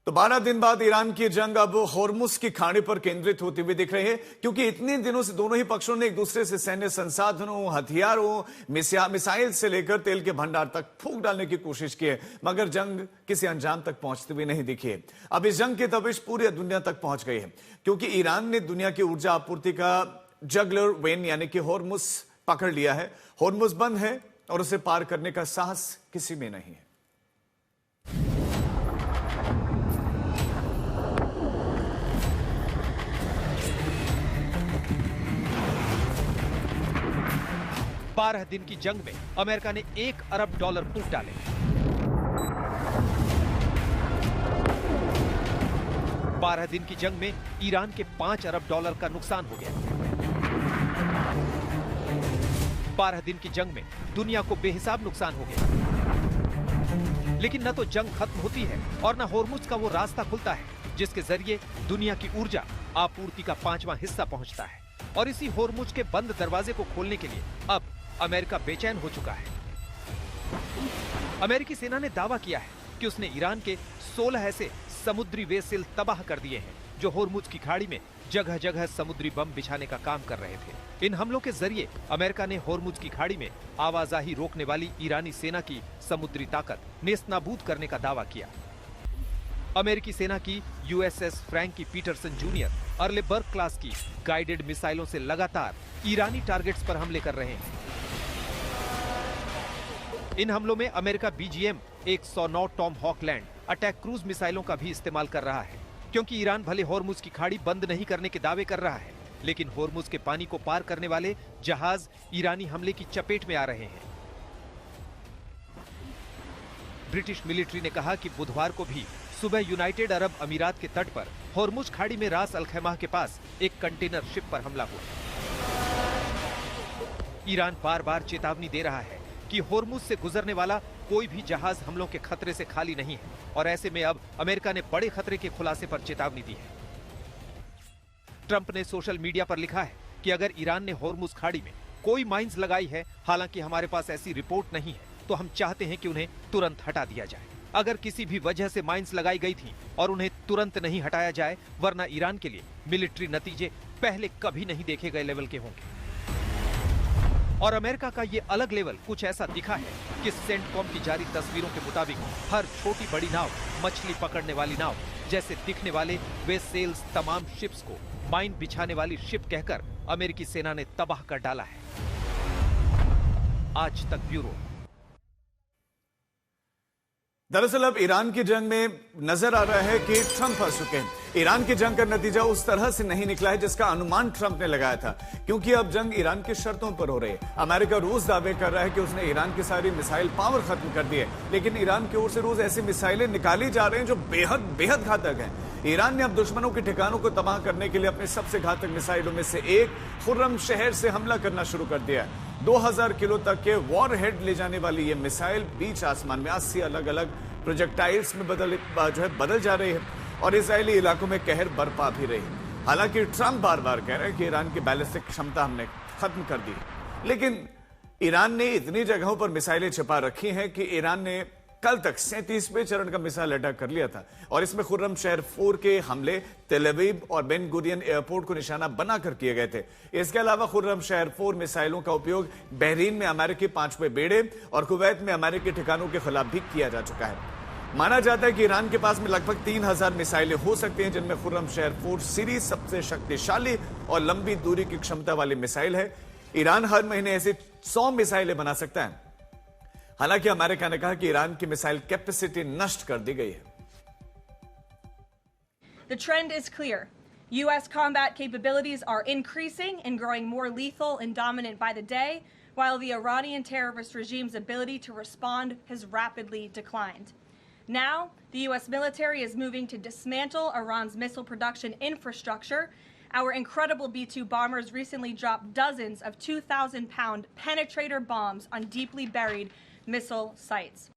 तो 12 दिन बाद ईरान की जंग अब होर्मुज की खाड़ी पर केंद्रित होती हुई दिख रही है, क्योंकि इतने दिनों से दोनों ही पक्षों ने एक दूसरे से सैन्य संसाधनों, हथियारों, मिसाइल से लेकर तेल के भंडार तक फूंक डालने की कोशिश की है, मगर जंग किसी अंजाम तक पहुंचती हुई नहीं दिखी है। अब इस जंग की तपिश पूरी दुनिया तक पहुंच गई है, क्योंकि ईरान ने दुनिया की ऊर्जा आपूर्ति का जगलर वेन यानी कि होर्मुज पकड़ लिया है। होर्मुज बंद है और उसे पार करने का साहस किसी में नहीं है। बारह दिन की जंग में अमेरिका ने $1 अरब फूंक डाले। बारह दिन की जंग में ईरान के $5 अरब का नुकसान हो गया। 12 दिन की जंग में दुनिया को बेहिसाब नुकसान हो गया। लेकिन न तो जंग खत्म होती है और न होर्मुज का वो रास्ता खुलता है जिसके जरिए दुनिया की ऊर्जा आपूर्ति का 5वां हिस्सा पहुंचता है। और इसी होर्मुज के बंद दरवाजे को खोलने के लिए अब अमेरिका बेचैन हो चुका है। अमेरिकी सेना ने दावा किया है कि उसने ईरान के 16 ऐसे समुद्री वेसल तबाह कर दिए हैं जो होर्मुज की खाड़ी में जगह जगह समुद्री बम बिछाने का काम कर रहे थे। इन हमलों के जरिए अमेरिका ने होर्मुज की खाड़ी में आवाजाही रोकने वाली ईरानी सेना की समुद्री ताकत नेस्तनाबूद करने का दावा किया। अमेरिकी सेना की USS Frank E Petersen junior Arleigh Burke class की गाइडेड मिसाइलों से लगातार ईरानी टारगेट्स पर हमले कर रहे हैं। इन हमलों में America BGM 109 Tomahawk land attack cruise मिसाइलों का भी इस्तेमाल कर रहा है, क्योंकि ईरान भले होर्मुज की खाड़ी बंद नहीं करने के दावे कर रहा है, लेकिन होर्मुज के पानी को पार करने वाले जहाज ईरानी हमले की चपेट में आ रहे हैं। ब्रिटिश मिलिट्री ने कहा कि बुधवार को भी सुबह यूनाइटेड अरब अमीरात के तट पर होर्मुज खाड़ी में रास अल खैमा के पास एक कंटेनर शिप पर हमला हुआ। ईरान बार बार चेतावनी दे रहा है कि होर्मुज से गुजरने वाला कोई भी जहाज हमलों के खतरे से खाली नहीं है, और ऐसे में अब अमेरिका ने बड़े खतरे के खुलासे पर चेतावनी दी है। ट्रंप ने सोशल मीडिया पर लिखा है कि अगर ईरान ने होर्मुज खाड़ी में कोई माइंस लगाई है, हालांकि हमारे पास ऐसी रिपोर्ट नहीं है, तो हम चाहते हैं कि उन्हें तुरंत हटा दिया जाए। अगर किसी भी वजह से माइंस लगाई गई थी और उन्हें तुरंत नहीं हटाया जाए, वरना ईरान के लिए मिलिट्री नतीजे पहले कभी नहीं देखे गए लेवल के होंगे। और अमेरिका का ये अलग लेवल कुछ ऐसा दिखा है कि सेंटकॉम की जारी तस्वीरों के मुताबिक हर छोटी बड़ी नाव, मछली पकड़ने वाली नाव जैसे दिखने वाले वे सेल्स तमाम शिप्स को माइन बिछाने वाली शिप कहकर अमेरिकी सेना ने तबाह कर डाला है। आज तक ब्यूरो। दरअसल अब ईरान की जंग में नजर आ रहा है कि ट्रंप फंस चुके हैं। ईरान की जंग का नतीजा उस तरह से नहीं निकला है जिसका अनुमान ट्रंप ने लगाया था, क्योंकि अब जंग ईरान की शर्तों पर हो रही है। अमेरिका रोज दावे कर रहा है कि उसने ईरान की सारी मिसाइल पावर खत्म कर दी है, लेकिन ईरान की ओर से रोज ऐसी मिसाइलें निकाली जा रही हैं जो बेहद घातक हैं। ईरान ने अब दुश्मनों के ठिकानों को तबाह करने के लिए अपने सबसे घातक मिसाइलों में से एक खुर्रम शहर से हमला करना शुरू कर दिया है। 2000 किलो तक के वॉरहेड ले जाने वाली ये मिसाइल बीच आसमान में 80 अलग अलग प्रोजेक्टाइल्स में बदल जा रही है और इजरायली इलाकों में कहर बरपा भी रही है। हालांकि ट्रंप बार बार कह रहे हैं कि ईरान की बैलिस्टिक क्षमता हमने खत्म कर दी, लेकिन ईरान ने इतनी जगहों पर मिसाइलें छिपा रखी हैं कि ईरान ने कल तक 37वें चरण का मिसाइल अटैक कर लिया था, और इसमें खुर्रम शहर 4 के हमले तेल अवीव और बेन गुरियन एयरपोर्ट को निशाना बनाकर किए गए थे। इसके अलावा खुर्रम शहर 4 मिसाइलों का उपयोग बहरीन में अमेरिकी 5वें बेड़े और कुवैत में अमेरिकी ठिकानों के खिलाफ भी किया जा चुका है। माना जाता है कि ईरान के पास में लगभग 3000 मिसाइलें हो सकती हैं, जिनमें खुर्रम शहर 4 सीरीज सबसे शक्तिशाली और लंबी दूरी की क्षमता वाली मिसाइल है। ईरान हर महीने ऐसी 100 मिसाइलें बना सकता है। हालांकि अमेरिका ने कहा कि ईरान की मिसाइल कैपेसिटी नष्ट कर दी गई है। The trend is clear. U.S. combat capabilities are increasing and growing more lethal and dominant by the day, while the Iranian terrorist regime's ability to respond has rapidly declined. Now, the U.S. military is moving to dismantle Iran's missile production infrastructure. Our incredible B-2 bombers recently dropped dozens of 2,000-pound penetrator bombs on deeply buried missile sites.